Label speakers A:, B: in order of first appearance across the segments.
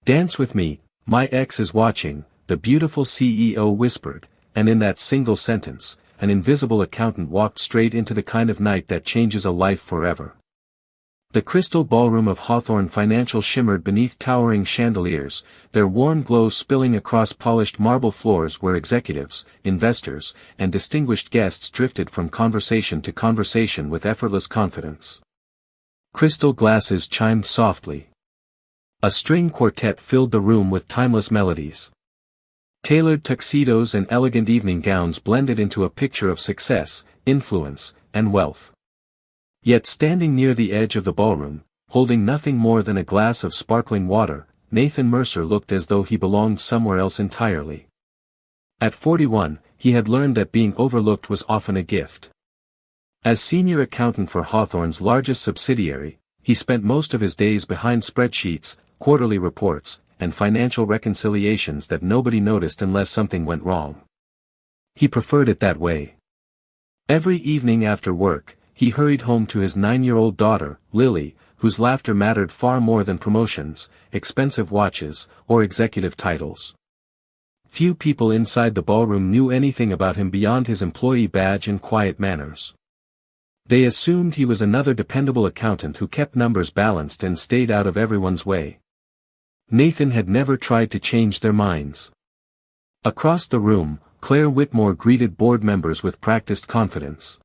A: "Dance with me, my ex is watching," the beautiful CEO whispered, and in that single sentence, an invisible accountant walked straight into the kind of night that changes a life forever. The crystal ballroom of Hawthorne Financial shimmered beneath towering chandeliers, their warm glow spilling across polished marble floors where executives, investors, and distinguished guests drifted from conversation to conversation with effortless confidence. Crystal glasses chimed softly. A string quartet filled the room with timeless melodies. Tailored tuxedos and elegant evening gowns blended into a picture of success, influence, and wealth. Yet standing near the edge of the ballroom, holding nothing more than a glass of sparkling water, Nathan Mercer looked as though he belonged somewhere else entirely. At 41, he had learned that being overlooked was often a gift. As senior accountant for Hawthorne's largest subsidiary, he spent most of his days behind spreadsheets, quarterly reports, and financial reconciliations that nobody noticed unless something went wrong. He preferred it that way. Every evening after work, he hurried home to his 9-year-old daughter, Lily, whose laughter mattered far more than promotions, expensive watches, or executive titles. Few people inside the ballroom knew anything about him beyond his employee badge and quiet manners. They assumed he was another dependable accountant who kept numbers balanced and stayed out of everyone's way. Nathan had never tried to change their minds. Across the room, Claire Whitmore greeted board members with practiced confidence.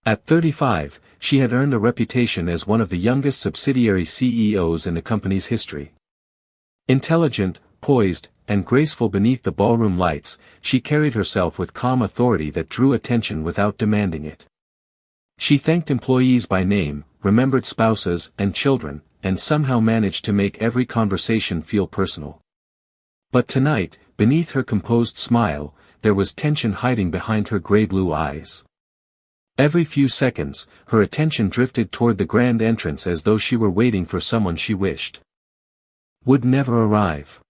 A: At 35, she had earned a reputation as one of the youngest subsidiary CEOs in the company's history. Intelligent, poised, and graceful beneath the ballroom lights, she carried herself with calm authority that drew attention without demanding it. She thanked employees by name, remembered spouses and children, and somehow managed to make every conversation feel personal. But tonight, beneath her composed smile, there was tension hiding behind her gray-blue eyes. Every few seconds, her attention drifted toward the grand entrance as though she were waiting for someone she wished would never arrive.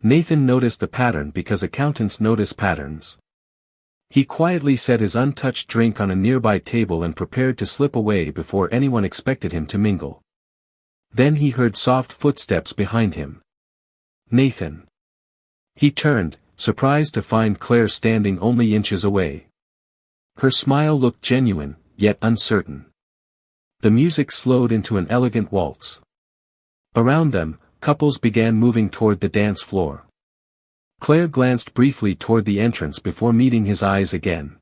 A: Nathan noticed the pattern because accountants notice patterns. He quietly set his untouched drink on a nearby table and prepared to slip away before anyone expected him to mingle. Then he heard soft footsteps behind him. "Nathan." He turned, surprised to find Claire standing only inches away. Her smile looked genuine, yet uncertain. The music slowed into an elegant waltz. Around them, couples began moving toward the dance floor. Claire glanced briefly toward the entrance before meeting his eyes again.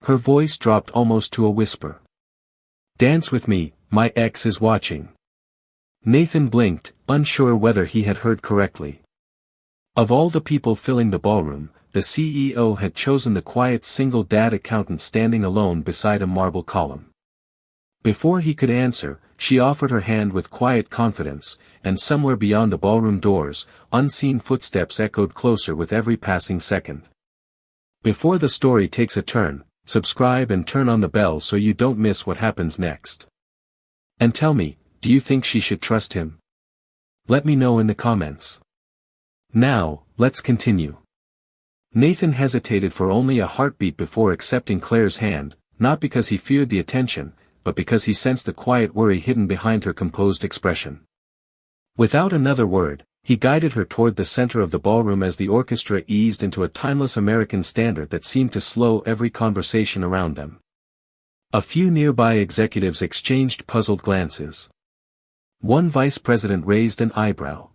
A: Her voice dropped almost to a whisper. "Dance with me, my ex is watching." Nathan blinked, unsure whether he had heard correctly. Of all the people filling the ballroom, the CEO had chosen the quiet single dad accountant standing alone beside a marble column. Before he could answer, she offered her hand with quiet confidence, and somewhere beyond the ballroom doors, unseen footsteps echoed closer with every passing second. Before the story takes a turn, subscribe and turn on the bell so you don't miss what happens next. And tell me, do you think she should trust him? Let me know in the comments. Now, let's continue. Nathan hesitated for only a heartbeat before accepting Claire's hand, not because he feared the attention, but because he sensed the quiet worry hidden behind her composed expression. Without another word, he guided her toward the center of the ballroom as the orchestra eased into a timeless American standard that seemed to slow every conversation around them. A few nearby executives exchanged puzzled glances. One vice president raised an eyebrow.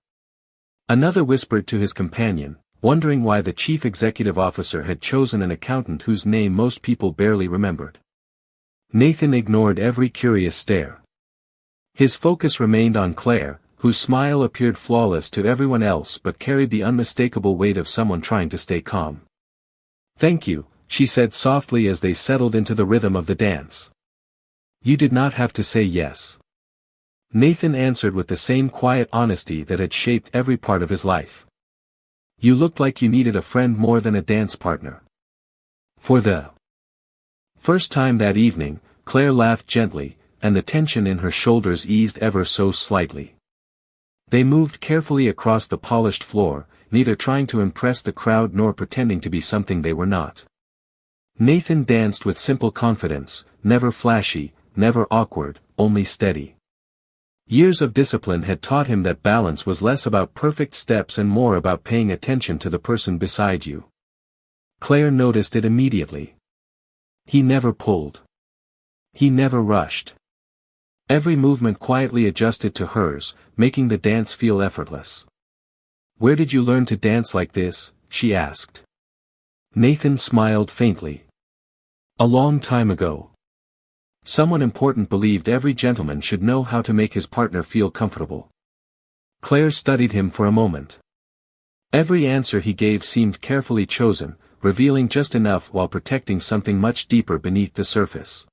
A: Another whispered to his companion, wondering why the chief executive officer had chosen an accountant whose name most people barely remembered. Nathan ignored every curious stare. His focus remained on Claire, whose smile appeared flawless to everyone else but carried the unmistakable weight of someone trying to stay calm. "Thank you," she said softly as they settled into the rhythm of the dance. "You did not have to say yes." Nathan answered with the same quiet honesty that had shaped every part of his life. "You looked like you needed a friend more than a dance partner." For the first time that evening, Claire laughed gently, and the tension in her shoulders eased ever so slightly. They moved carefully across the polished floor, neither trying to impress the crowd nor pretending to be something they were not. Nathan danced with simple confidence, never flashy, never awkward, only steady. Years of discipline had taught him that balance was less about perfect steps and more about paying attention to the person beside you. Claire noticed it immediately. He never pulled. He never rushed. Every movement quietly adjusted to hers, making the dance feel effortless. "Where did you learn to dance like this?" she asked. Nathan smiled faintly. "A long time ago. Someone important believed every gentleman should know how to make his partner feel comfortable." Claire studied him for a moment. Every answer he gave seemed carefully chosen, revealing just enough while protecting something much deeper beneath the surface.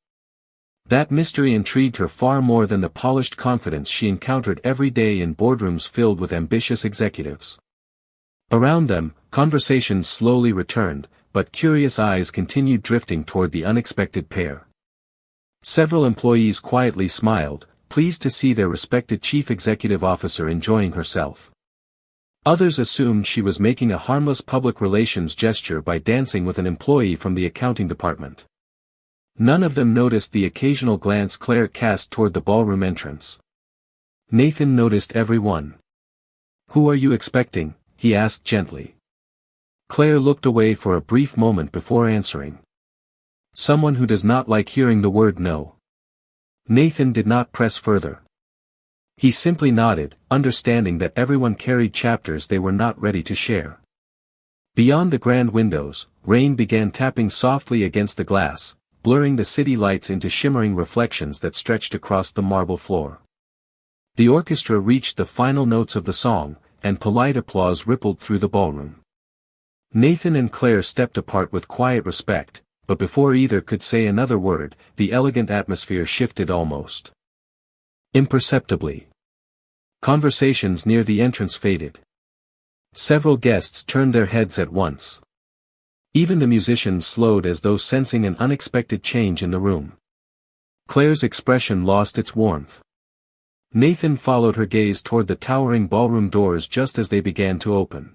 A: That mystery intrigued her far more than the polished confidence she encountered every day in boardrooms filled with ambitious executives. Around them, conversations slowly returned, but curious eyes continued drifting toward the unexpected pair. Several employees quietly smiled, pleased to see their respected chief executive officer enjoying herself. Others assumed she was making a harmless public relations gesture by dancing with an employee from the accounting department. None of them noticed the occasional glance Claire cast toward the ballroom entrance. Nathan noticed every one. "Who are you expecting?" he asked gently. Claire looked away for a brief moment before answering. "Someone who does not like hearing the word no." Nathan did not press further. He simply nodded, understanding that everyone carried chapters they were not ready to share. Beyond the grand windows, rain began tapping softly against the glass, blurring the city lights into shimmering reflections that stretched across the marble floor. The orchestra reached the final notes of the song, and polite applause rippled through the ballroom. Nathan and Claire stepped apart with quiet respect, but before either could say another word, the elegant atmosphere shifted almost imperceptibly. Conversations near the entrance faded. Several guests turned their heads at once. Even the musicians slowed as though sensing an unexpected change in the room. Claire's expression lost its warmth. Nathan followed her gaze toward the towering ballroom doors just as they began to open.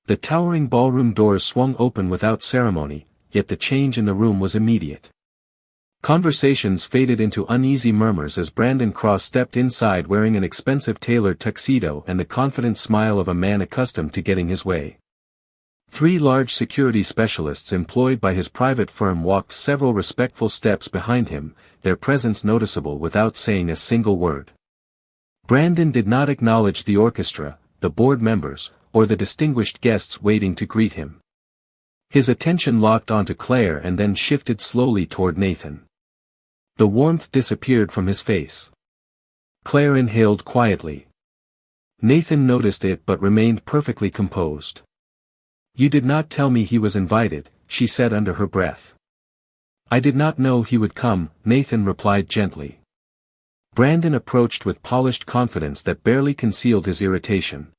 A: The towering ballroom doors swung open without ceremony, yet the change in the room was immediate. Conversations faded into uneasy murmurs as Brandon Cross stepped inside wearing an expensive tailored tuxedo and the confident smile of a man accustomed to getting his way. 3 large security specialists employed by his private firm walked several respectful steps behind him, their presence noticeable without saying a single word. Brandon did not acknowledge the orchestra, the board members, or the distinguished guests waiting to greet him. His attention locked onto Claire and then shifted slowly toward Nathan. The warmth disappeared from his face. Claire inhaled quietly. Nathan noticed it but remained perfectly composed. "You did not tell me he was invited," she said under her breath. "I did not know he would come," Nathan replied gently. Brandon approached with polished confidence that barely concealed his irritation.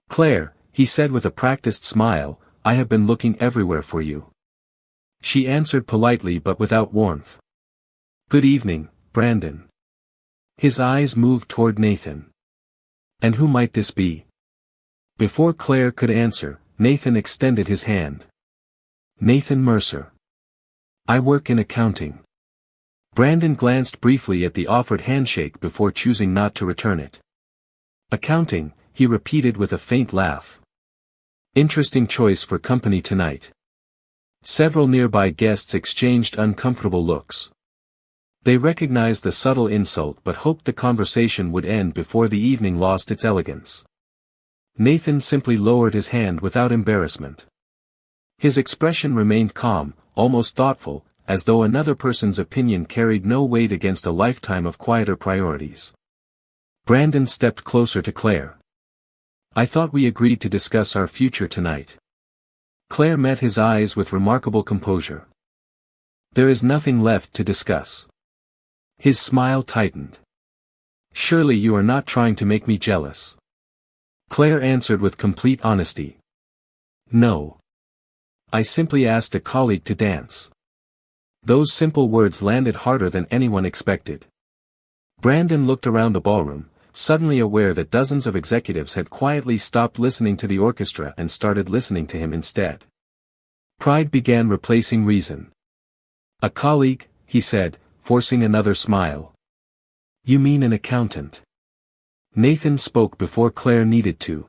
A: "Claire," he said with a practiced smile, "I have been looking everywhere for you." She answered politely but without warmth. "Good evening, Brandon." His eyes moved toward Nathan. "And who might this be?" Before Claire could answer, Nathan extended his hand. "Nathan Mercer. I work in accounting." Brandon glanced briefly at the offered handshake before choosing not to return it. "Accounting," he repeated with a faint laugh. "Interesting choice for company tonight." Several nearby guests exchanged uncomfortable looks. They recognized the subtle insult but hoped the conversation would end before the evening lost its elegance. Nathan simply lowered his hand without embarrassment. His expression remained calm, almost thoughtful, as though another person's opinion carried no weight against a lifetime of quieter priorities. Brandon stepped closer to Claire. "I thought we agreed to discuss our future tonight." Claire met his eyes with remarkable composure. "There is nothing left to discuss." His smile tightened. "Surely you are not trying to make me jealous." Claire answered with complete honesty. "No. I simply asked a colleague to dance." Those simple words landed harder than anyone expected. Brandon looked around the ballroom, suddenly aware that dozens of executives had quietly stopped listening to the orchestra and started listening to him instead. Pride began replacing reason. "A colleague," he said, forcing another smile. You mean an accountant? Nathan spoke before Claire needed to.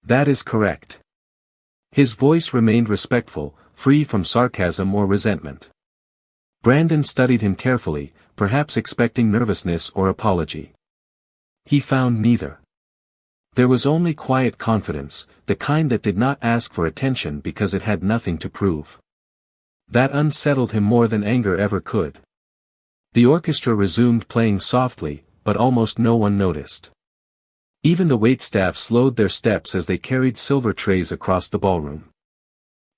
A: That is correct. His voice remained respectful, free from sarcasm or resentment. Brandon studied him carefully, perhaps expecting nervousness or apology. He found neither. There was only quiet confidence, the kind that did not ask for attention because it had nothing to prove. That unsettled him more than anger ever could. The orchestra resumed playing softly, but almost no one noticed. Even the waitstaff slowed their steps as they carried silver trays across the ballroom.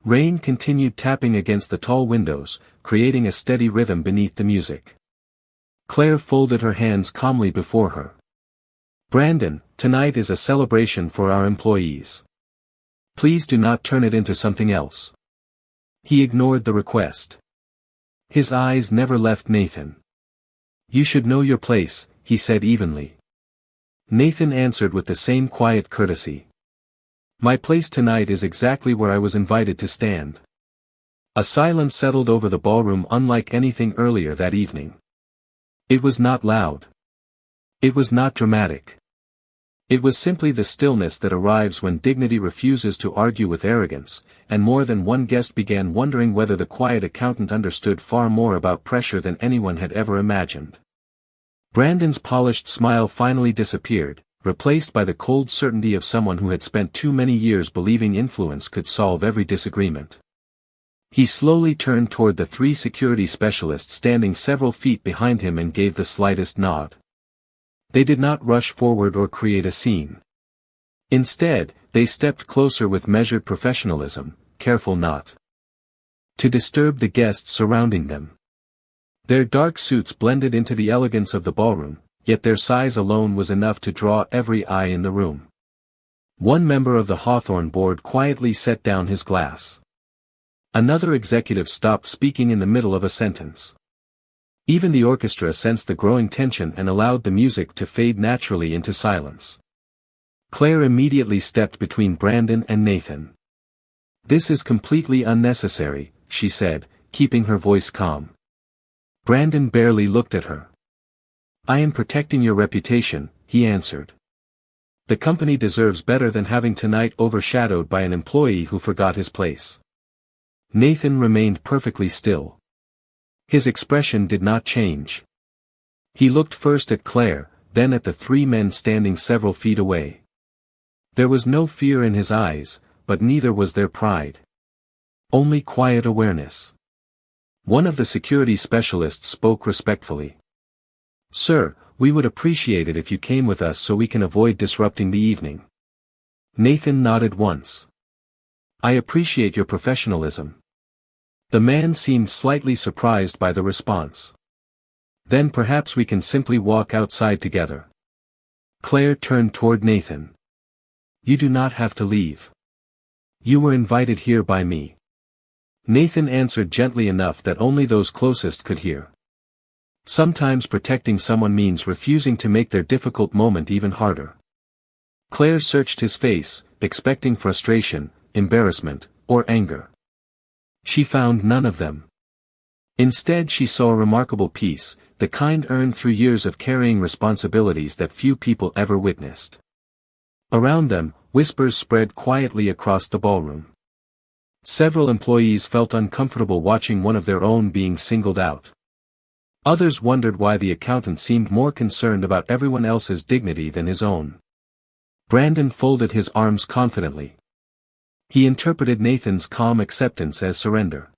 A: Rain continued tapping against the tall windows, creating a steady rhythm beneath the music. Claire folded her hands calmly before her. Brandon, tonight is a celebration for our employees. Please do not turn it into something else. He ignored the request. His eyes never left Nathan. You should know your place, he said evenly. Nathan answered with the same quiet courtesy. My place tonight is exactly where I was invited to stand. A silence settled over the ballroom unlike anything earlier that evening. It was not loud. It was not dramatic. It was simply the stillness that arrives when dignity refuses to argue with arrogance, and more than one guest began wondering whether the quiet accountant understood far more about pressure than anyone had ever imagined. Brandon's polished smile finally disappeared, replaced by the cold certainty of someone who had spent too many years believing influence could solve every disagreement. He slowly turned toward the three security specialists standing several feet behind him and gave the slightest nod. They did not rush forward or create a scene. Instead, they stepped closer with measured professionalism, careful not to disturb the guests surrounding them. Their dark suits blended into the elegance of the ballroom, yet their size alone was enough to draw every eye in the room. One member of the Hawthorne board quietly set down his glass. Another executive stopped speaking in the middle of a sentence. Even the orchestra sensed the growing tension and allowed the music to fade naturally into silence. Claire immediately stepped between Brandon and Nathan. This is completely unnecessary, she said, keeping her voice calm. Brandon barely looked at her. I am protecting your reputation, he answered. The company deserves better than having tonight overshadowed by an employee who forgot his place. Nathan remained perfectly still. His expression did not change. He looked first at Claire, then at the three men standing several feet away. There was no fear in his eyes, but neither was there pride. Only quiet awareness. One of the security specialists spoke respectfully. Sir, we would appreciate it if you came with us so we can avoid disrupting the evening. Nathan nodded once. I appreciate your professionalism. The man seemed slightly surprised by the response. Then perhaps we can simply walk outside together. Claire turned toward Nathan. You do not have to leave. You were invited here by me. Nathan answered gently enough that only those closest could hear. Sometimes protecting someone means refusing to make their difficult moment even harder. Claire searched his face, expecting frustration, embarrassment, or anger. She found none of them. Instead she saw a remarkable peace, the kind earned through years of carrying responsibilities that few people ever witnessed. Around them, whispers spread quietly across the ballroom. Several employees felt uncomfortable watching one of their own being singled out. Others wondered why the accountant seemed more concerned about everyone else's dignity than his own. Brandon folded his arms confidently. He interpreted Nathan's calm acceptance as surrender.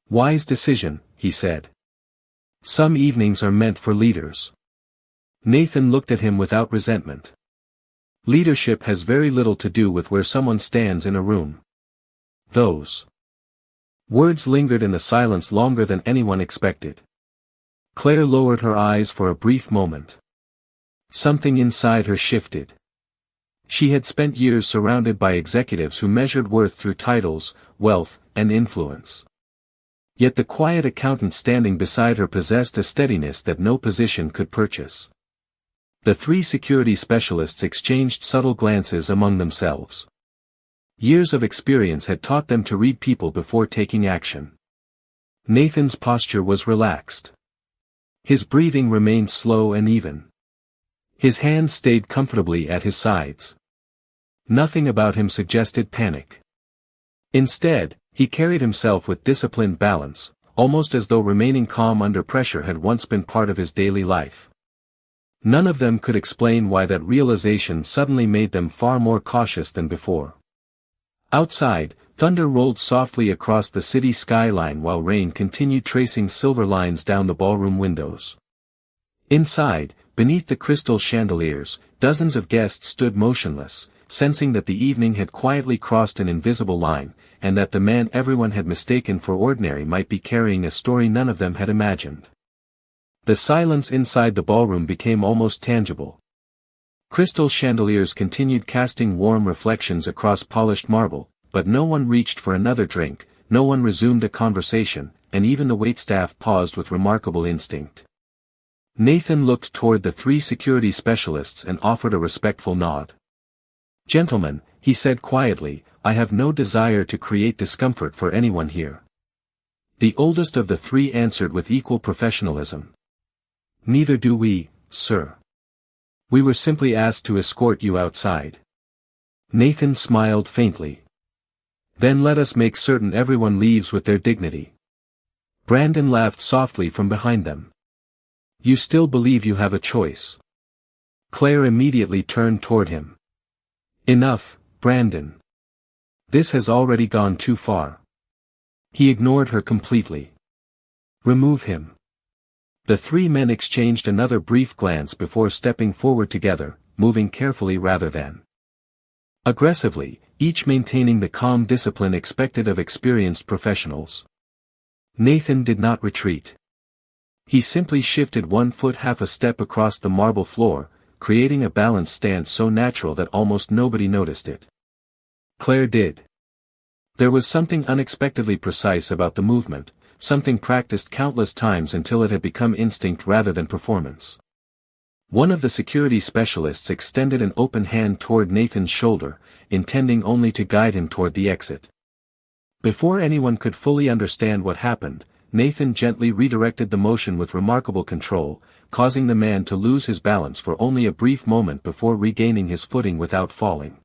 A: Wise decision, he said. Some evenings are meant for leaders. Nathan looked at him without resentment. Leadership has very little to do with where someone stands in a room. Those words lingered in the silence longer than anyone expected. Claire lowered her eyes for a brief moment. Something inside her shifted. She had spent years surrounded by executives who measured worth through titles, wealth, and influence. Yet the quiet accountant standing beside her possessed a steadiness that no position could purchase. The three security specialists exchanged subtle glances among themselves. Years of experience had taught them to read people before taking action. Nathan's posture was relaxed. His breathing remained slow and even. His hands stayed comfortably at his sides. Nothing about him suggested panic. Instead, he carried himself with disciplined balance, almost as though remaining calm under pressure had once been part of his daily life. None of them could explain why that realization suddenly made them far more cautious than before. Outside, thunder rolled softly across the city skyline while rain continued tracing silver lines down the ballroom windows. Inside, beneath the crystal chandeliers, dozens of guests stood motionless, sensing that the evening had quietly crossed an invisible line, and that the man everyone had mistaken for ordinary might be carrying a story none of them had imagined. The silence inside the ballroom became almost tangible. Crystal chandeliers continued casting warm reflections across polished marble, but no one reached for another drink, no one resumed a conversation, and even the waitstaff paused with remarkable instinct. Nathan looked toward the three security specialists and offered a respectful nod. "Gentlemen," he said quietly, "I have no desire to create discomfort for anyone here." The oldest of the three answered with equal professionalism. "Neither do we, sir. We were simply asked to escort you outside." Nathan smiled faintly. "Then let us make certain everyone leaves with their dignity." Brandon laughed softly from behind them. "You still believe you have a choice?" Claire immediately turned toward him. "Enough, Brandon. This has already gone too far." He ignored her completely. "Remove him." The three men exchanged another brief glance before stepping forward together, moving carefully rather than aggressively, each maintaining the calm discipline expected of experienced professionals. Nathan did not retreat. He simply shifted 1 foot half a step across the marble floor, creating a balanced stance so natural that almost nobody noticed it. Claire did. There was something unexpectedly precise about the movement, something practiced countless times until it had become instinct rather than performance. One of the security specialists extended an open hand toward Nathan's shoulder, intending only to guide him toward the exit. Before anyone could fully understand what happened, Nathan gently redirected the motion with remarkable control, causing the man to lose his balance for only a brief moment before regaining his footing without falling.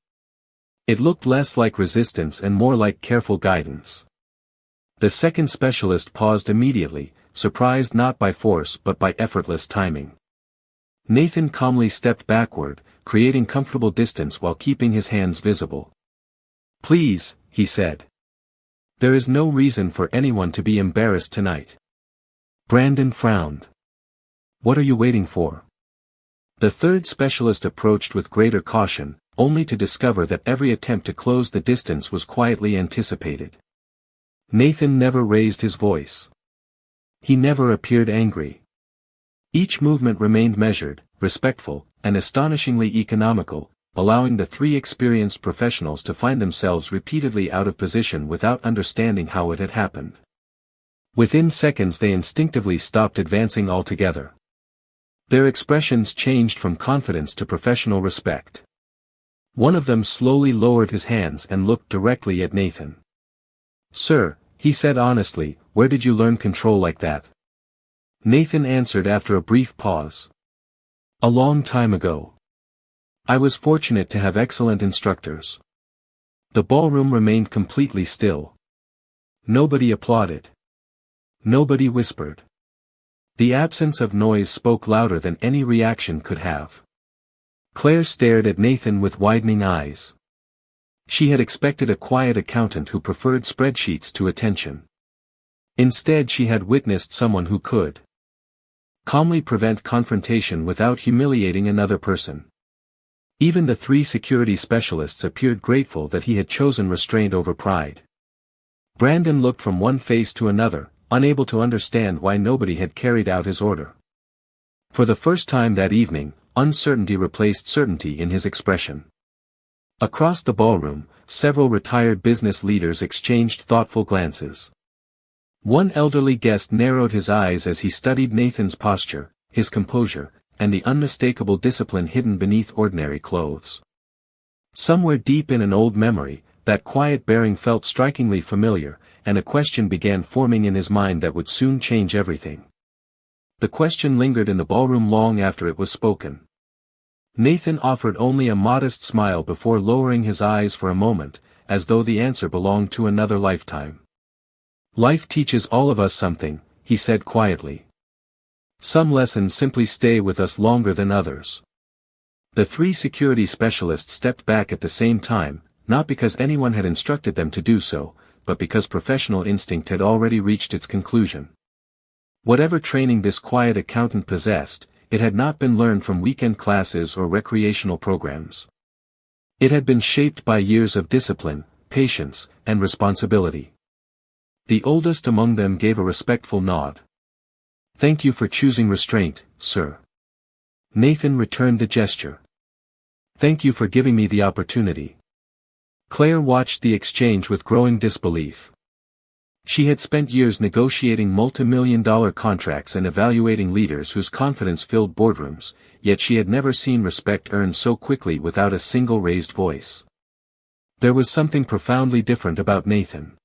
A: It looked less like resistance and more like careful guidance. The second specialist paused immediately, surprised not by force but by effortless timing. Nathan calmly stepped backward, creating comfortable distance while keeping his hands visible. "Please," he said. "There is no reason for anyone to be embarrassed tonight." Brandon frowned. "What are you waiting for?" The third specialist approached with greater caution, only to discover that every attempt to close the distance was quietly anticipated. Nathan never raised his voice. He never appeared angry. Each movement remained measured, respectful, and astonishingly economical, allowing the three experienced professionals to find themselves repeatedly out of position without understanding how it had happened. Within seconds they instinctively stopped advancing altogether. Their expressions changed from confidence to professional respect. One of them slowly lowered his hands and looked directly at Nathan. "Sir," he said honestly, "where did you learn control like that?" Nathan answered after a brief pause. "A long time ago. I was fortunate to have excellent instructors." The ballroom remained completely still. Nobody applauded. Nobody whispered. The absence of noise spoke louder than any reaction could have. Claire stared at Nathan with widening eyes. She had expected a quiet accountant who preferred spreadsheets to attention. Instead she had witnessed someone who could calmly prevent confrontation without humiliating another person. Even the three security specialists appeared grateful that he had chosen restraint over pride. Brandon looked from one face to another, unable to understand why nobody had carried out his order. For the first time that evening, uncertainty replaced certainty in his expression. Across the ballroom, several retired business leaders exchanged thoughtful glances. One elderly guest narrowed his eyes as he studied Nathan's posture, his composure, and the unmistakable discipline hidden beneath ordinary clothes. Somewhere deep in an old memory, that quiet bearing felt strikingly familiar, and a question began forming in his mind that would soon change everything. The question lingered in the ballroom long after it was spoken. Nathan offered only a modest smile before lowering his eyes for a moment, as though the answer belonged to another lifetime. Life teaches all of us something, he said quietly. Some lessons simply stay with us longer than others. The three security specialists stepped back at the same time, not because anyone had instructed them to do so, but because professional instinct had already reached its conclusion. Whatever training this quiet accountant possessed, it had not been learned from weekend classes or recreational programs. It had been shaped by years of discipline, patience, and responsibility. The oldest among them gave a respectful nod. "Thank you for choosing restraint, sir." Nathan returned the gesture. "Thank you for giving me the opportunity." Claire watched the exchange with growing disbelief. She had spent years negotiating multi-million-dollar contracts and evaluating leaders whose confidence filled boardrooms, yet she had never seen respect earned so quickly without a single raised voice. There was something profoundly different about Nathan.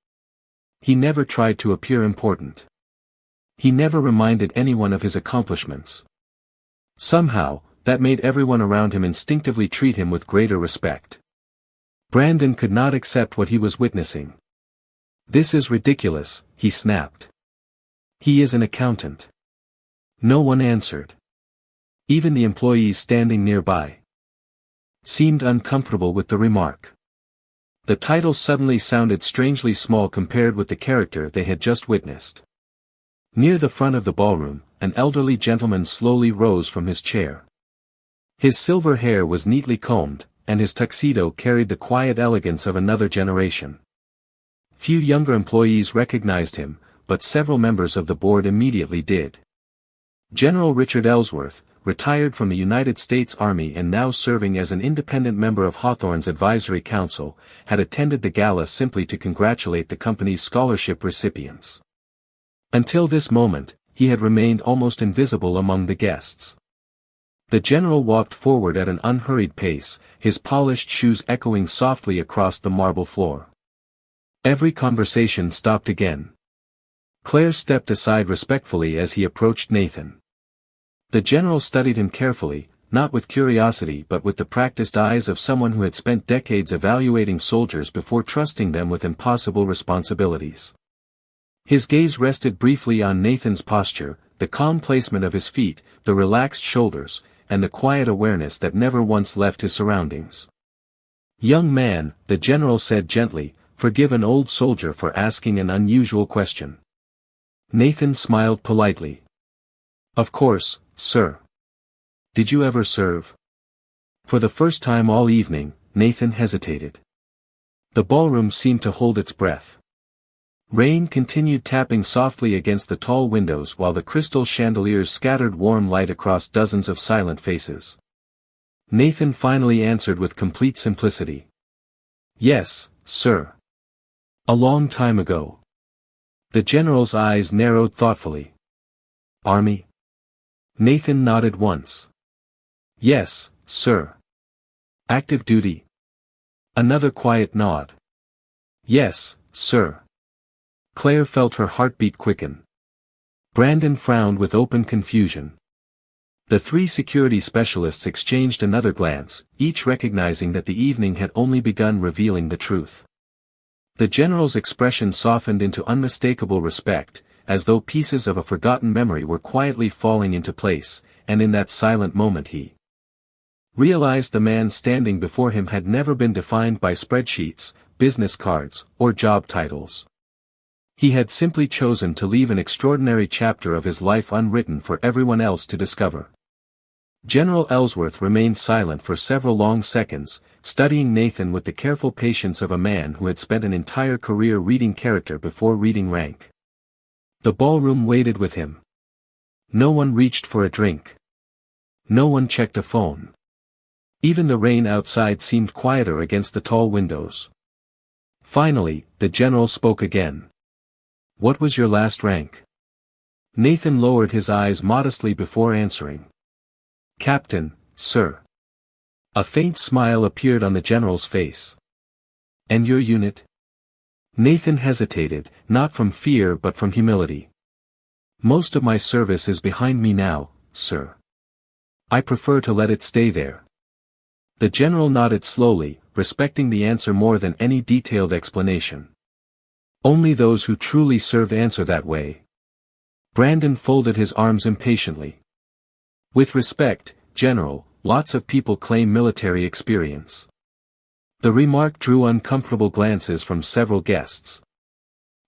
A: He never tried to appear important. He never reminded anyone of his accomplishments. Somehow, that made everyone around him instinctively treat him with greater respect. Brandon could not accept what he was witnessing. "This is ridiculous," he snapped. "He is an accountant." No one answered. Even the employees standing nearby seemed uncomfortable with the remark. The title suddenly sounded strangely small compared with the character they had just witnessed. Near the front of the ballroom, an elderly gentleman slowly rose from his chair. His silver hair was neatly combed, and his tuxedo carried the quiet elegance of another generation. Few younger employees recognized him, but several members of the board immediately did. General Richard Ellsworth, retired from the United States Army and now serving as an independent member of Hawthorne's Advisory Council, had attended the gala simply to congratulate the company's scholarship recipients. Until this moment, he had remained almost invisible among the guests. The general walked forward at an unhurried pace, his polished shoes echoing softly across the marble floor. Every conversation stopped again. Claire stepped aside respectfully as he approached Nathan. The general studied him carefully, not with curiosity but with the practiced eyes of someone who had spent decades evaluating soldiers before trusting them with impossible responsibilities. His gaze rested briefly on Nathan's posture, the calm placement of his feet, the relaxed shoulders, and the quiet awareness that never once left his surroundings. "Young man," the general said gently, "forgive an old soldier for asking an unusual question." Nathan smiled politely. "Of course, sir. Did you ever serve?" For the first time all evening, Nathan hesitated. The ballroom seemed to hold its breath. Rain continued tapping softly against the tall windows while the crystal chandeliers scattered warm light across dozens of silent faces. Nathan finally answered with complete simplicity. "Yes, sir. A long time ago." The general's eyes narrowed thoughtfully. "Army?" Nathan nodded once. "Yes, sir." "Active duty?" Another quiet nod. "Yes, sir." Claire felt her heartbeat quicken. Brandon frowned with open confusion. The three security specialists exchanged another glance, each recognizing that the evening had only begun revealing the truth. The general's expression softened into unmistakable respect, as though pieces of a forgotten memory were quietly falling into place, and in that silent moment he realized the man standing before him had never been defined by spreadsheets, business cards, or job titles. He had simply chosen to leave an extraordinary chapter of his life unwritten for everyone else to discover. General Ellsworth remained silent for several long seconds, studying Nathan with the careful patience of a man who had spent an entire career reading character before reading rank. The ballroom waited with him. No one reached for a drink. No one checked a phone. Even the rain outside seemed quieter against the tall windows. Finally, the general spoke again. "What was your last rank?" Nathan lowered his eyes modestly before answering. "Captain, sir." A faint smile appeared on the general's face. "And your unit?" Nathan hesitated, not from fear but from humility. Most of my service is behind me now, sir. I prefer to let it stay there. The general nodded slowly, respecting the answer more than any detailed explanation. Only those who truly served answer that way. Brandon folded his arms impatiently. With respect, General, lots of people claim military experience. The remark drew uncomfortable glances from several guests.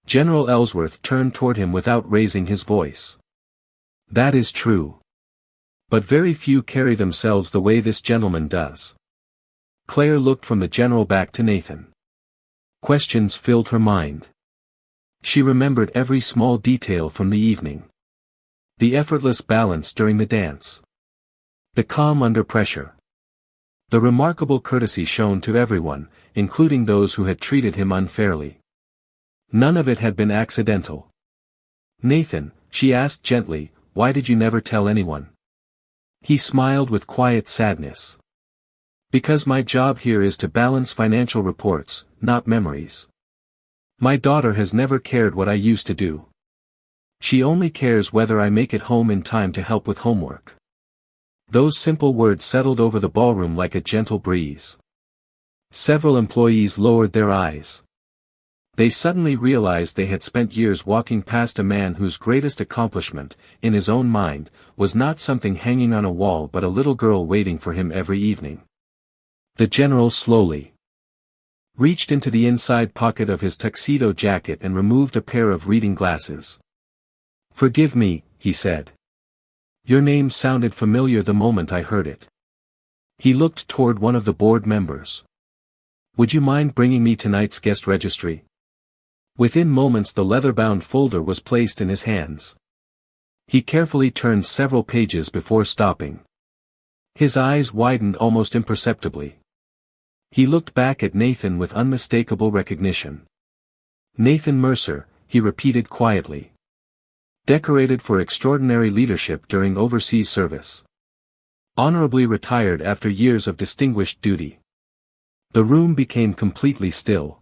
A: General Ellsworth turned toward him without raising his voice. That is true. But very few carry themselves the way this gentleman does. Claire looked from the general back to Nathan. Questions filled her mind. She remembered every small detail from the evening. The effortless balance during the dance. The calm under pressure. The remarkable courtesy shown to everyone, including those who had treated him unfairly. None of it had been accidental. Nathan, she asked gently, why did you never tell anyone? He smiled with quiet sadness. Because my job here is to balance financial reports, not memories. My daughter has never cared what I used to do. She only cares whether I make it home in time to help with homework. Those simple words settled over the ballroom like a gentle breeze. Several employees lowered their eyes. They suddenly realized they had spent years walking past a man whose greatest accomplishment, in his own mind, was not something hanging on a wall but a little girl waiting for him every evening. The general slowly reached into the inside pocket of his tuxedo jacket and removed a pair of reading glasses. Forgive me, he said. Your name sounded familiar the moment I heard it. He looked toward one of the board members. Would you mind bringing me tonight's guest registry? Within moments the leather-bound folder was placed in his hands. He carefully turned several pages before stopping. His eyes widened almost imperceptibly. He looked back at Nathan with unmistakable recognition. Nathan Mercer, he repeated quietly. Decorated for extraordinary leadership during overseas service. Honorably retired after years of distinguished duty. The room became completely still.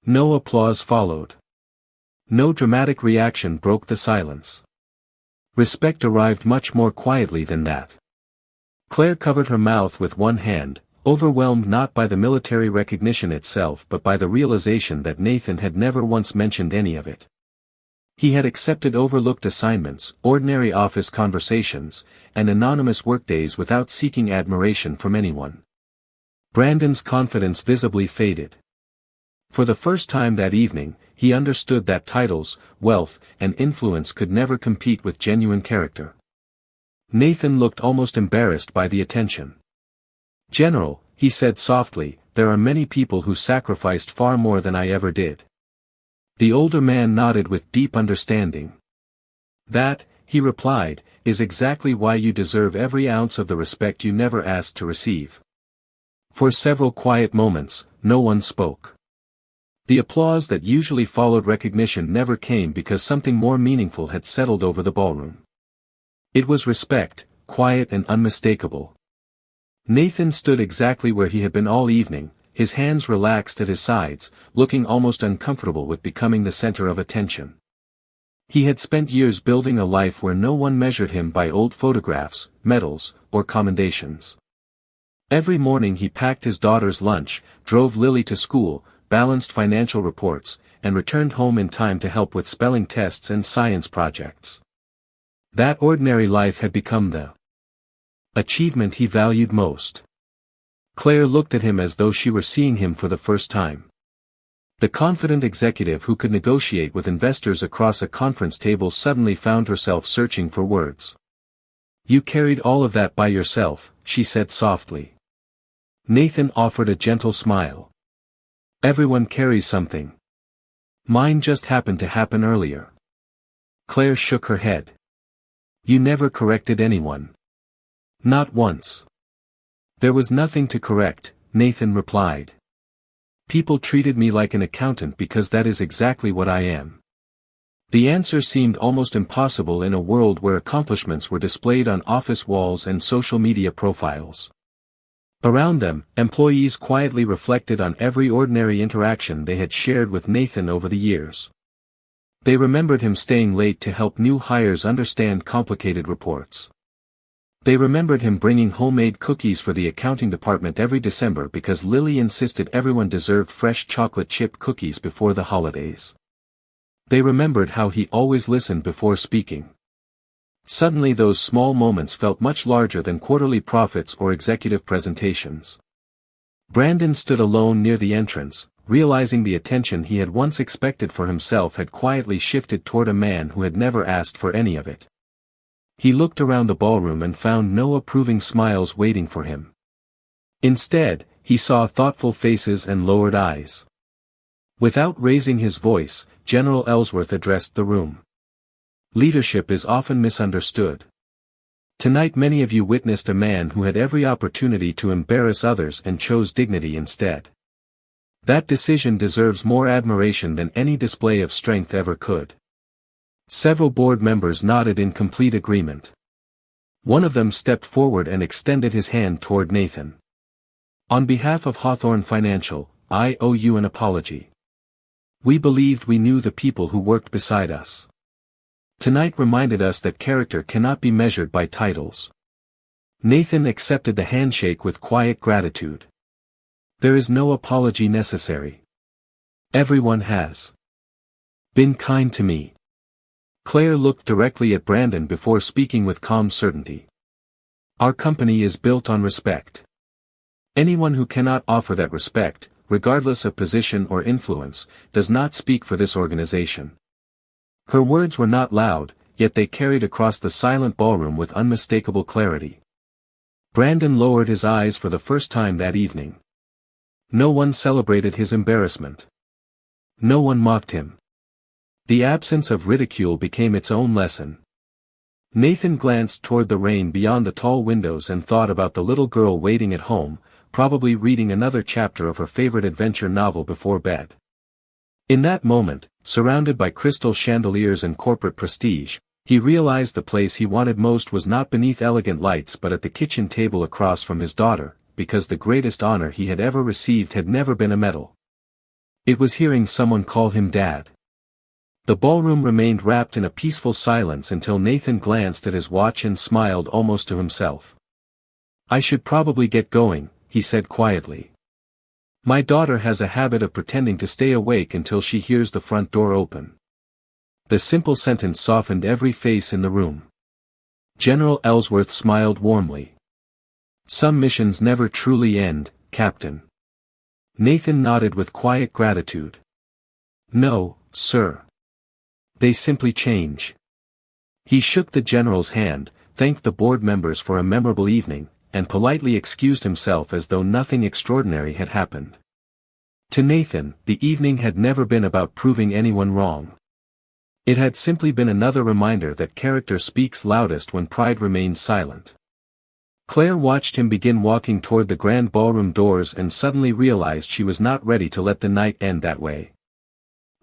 A: No applause followed. No dramatic reaction broke the silence. Respect arrived much more quietly than that. Claire covered her mouth with one hand, overwhelmed not by the military recognition itself but by the realization that Nathan had never once mentioned any of it. He had accepted overlooked assignments, ordinary office conversations, and anonymous workdays without seeking admiration from anyone. Brandon's confidence visibly faded. For the first time that evening, he understood that titles, wealth, and influence could never compete with genuine character. Nathan looked almost embarrassed by the attention. General, he said softly, there are many people who sacrificed far more than I ever did. The older man nodded with deep understanding. That, he replied, is exactly why you deserve every ounce of the respect you never asked to receive. For several quiet moments, no one spoke. The applause that usually followed recognition never came because something more meaningful had settled over the ballroom. It was respect, quiet and unmistakable. Nathan stood exactly where he had been all evening, his hands relaxed at his sides, looking almost uncomfortable with becoming the center of attention. He had spent years building a life where no one measured him by old photographs, medals, or commendations. Every morning he packed his daughter's lunch, drove Lily to school, balanced financial reports, and returned home in time to help with spelling tests and science projects. That ordinary life had become the achievement he valued most. Claire looked at him as though she were seeing him for the first time. The confident executive who could negotiate with investors across a conference table suddenly found herself searching for words. You carried all of that by yourself, she said softly. Nathan offered a gentle smile. Everyone carries something. Mine just happened to happen earlier. Claire shook her head. You never corrected anyone. Not once. There was nothing to correct, Nathan replied. People treated me like an accountant because that is exactly what I am. The answer seemed almost impossible in a world where accomplishments were displayed on office walls and social media profiles. Around them, employees quietly reflected on every ordinary interaction they had shared with Nathan over the years. They remembered him staying late to help new hires understand complicated reports. They remembered him bringing homemade cookies for the accounting department every December because Lily insisted everyone deserved fresh chocolate chip cookies before the holidays. They remembered how he always listened before speaking. Suddenly those small moments felt much larger than quarterly profits or executive presentations. Brandon stood alone near the entrance, realizing the attention he had once expected for himself had quietly shifted toward a man who had never asked for any of it. He looked around the ballroom and found no approving smiles waiting for him. Instead, he saw thoughtful faces and lowered eyes. Without raising his voice, General Ellsworth addressed the room. Leadership is often misunderstood. Tonight many of you witnessed a man who had every opportunity to embarrass others and chose dignity instead. That decision deserves more admiration than any display of strength ever could. Several board members nodded in complete agreement. One of them stepped forward and extended his hand toward Nathan. On behalf of Hawthorne Financial, I owe you an apology. We believed we knew the people who worked beside us. Tonight reminded us that character cannot be measured by titles. Nathan accepted the handshake with quiet gratitude. There is no apology necessary. Everyone has been kind to me. Claire looked directly at Brandon before speaking with calm certainty. Our company is built on respect. Anyone who cannot offer that respect, regardless of position or influence, does not speak for this organization. Her words were not loud, yet they carried across the silent ballroom with unmistakable clarity. Brandon lowered his eyes for the first time that evening. No one celebrated his embarrassment. No one mocked him. The absence of ridicule became its own lesson. Nathan glanced toward the rain beyond the tall windows and thought about the little girl waiting at home, probably reading another chapter of her favorite adventure novel before bed. In that moment, surrounded by crystal chandeliers and corporate prestige, he realized the place he wanted most was not beneath elegant lights but at the kitchen table across from his daughter, because the greatest honor he had ever received had never been a medal. It was hearing someone call him Dad. The ballroom remained wrapped in a peaceful silence until Nathan glanced at his watch and smiled almost to himself. I should probably get going, he said quietly. My daughter has a habit of pretending to stay awake until she hears the front door open. The simple sentence softened every face in the room. General Ellsworth smiled warmly. Some missions never truly end, Captain. Nathan nodded with quiet gratitude. No, sir. They simply change. He shook the general's hand, thanked the board members for a memorable evening, and politely excused himself as though nothing extraordinary had happened. To Nathan, the evening had never been about proving anyone wrong. It had simply been another reminder that character speaks loudest when pride remains silent. Claire watched him begin walking toward the grand ballroom doors and suddenly realized she was not ready to let the night end that way.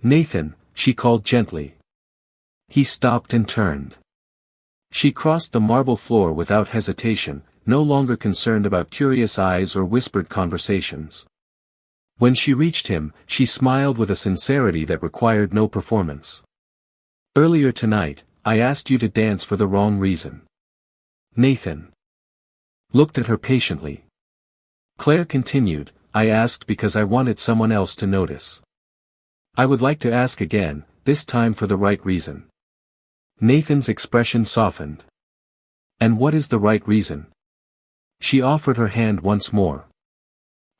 A: Nathan, she called gently. He stopped and turned. She crossed the marble floor without hesitation, no longer concerned about curious eyes or whispered conversations. When she reached him, she smiled with a sincerity that required no performance. Earlier tonight, I asked you to dance for the wrong reason. Nathan looked at her patiently. Claire continued, I asked because I wanted someone else to notice. I would like to ask again, this time for the right reason. Nathan's expression softened. And what is the right reason? She offered her hand once more.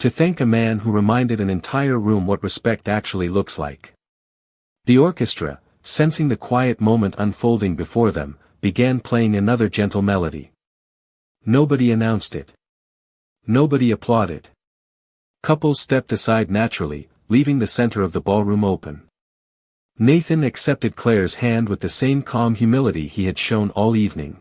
A: To thank a man who reminded an entire room what respect actually looks like. The orchestra, sensing the quiet moment unfolding before them, began playing another gentle melody. Nobody announced it. Nobody applauded. Couples stepped aside naturally, leaving the center of the ballroom open. Nathan accepted Claire's hand with the same calm humility he had shown all evening.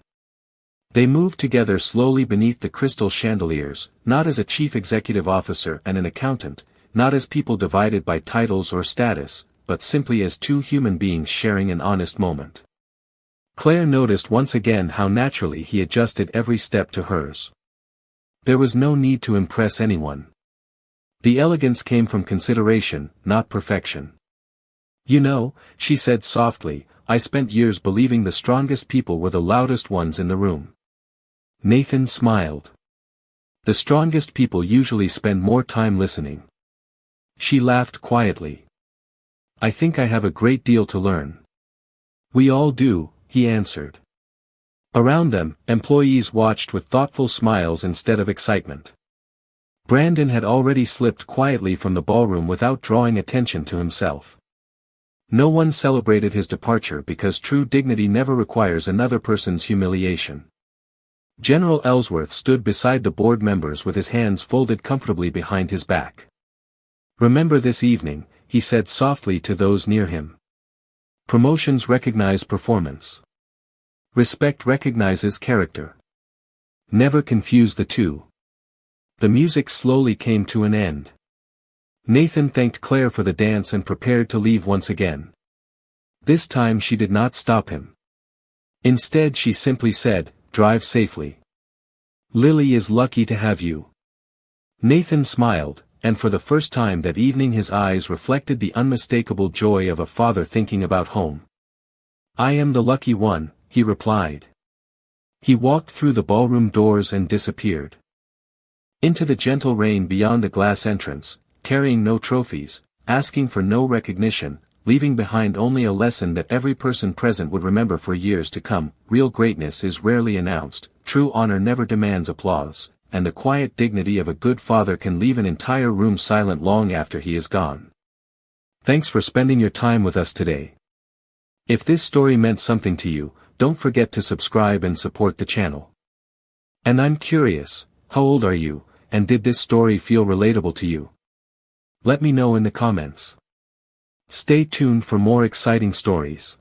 A: They moved together slowly beneath the crystal chandeliers, not as a chief executive officer and an accountant, not as people divided by titles or status, but simply as two human beings sharing an honest moment. Claire noticed once again how naturally he adjusted every step to hers. There was no need to impress anyone. The elegance came from consideration, not perfection. You know, she said softly, I spent years believing the strongest people were the loudest ones in the room. Nathan smiled. The strongest people usually spend more time listening. She laughed quietly. I think I have a great deal to learn. We all do, he answered. Around them, employees watched with thoughtful smiles instead of excitement. Brandon had already slipped quietly from the ballroom without drawing attention to himself. No one celebrated his departure because true dignity never requires another person's humiliation. General Ellsworth stood beside the board members with his hands folded comfortably behind his back. Remember this evening, he said softly to those near him. Promotions recognize performance. Respect recognizes character. Never confuse the two. The music slowly came to an end. Nathan thanked Claire for the dance and prepared to leave once again. This time she did not stop him. Instead she simply said, drive safely. Lily is lucky to have you. Nathan smiled, and for the first time that evening his eyes reflected the unmistakable joy of a father thinking about home. I am the lucky one, he replied. He walked through the ballroom doors and disappeared. Into the gentle rain beyond the glass entrance, carrying no trophies, asking for no recognition, leaving behind only a lesson that every person present would remember for years to come. Real greatness is rarely announced, true honor never demands applause, and the quiet dignity of a good father can leave an entire room silent long after he is gone. Thanks for spending your time with us today. If this story meant something to you, don't forget to subscribe and support the channel. And I'm curious, how old are you, and did this story feel relatable to you? Let me know in the comments. Stay tuned for more exciting stories.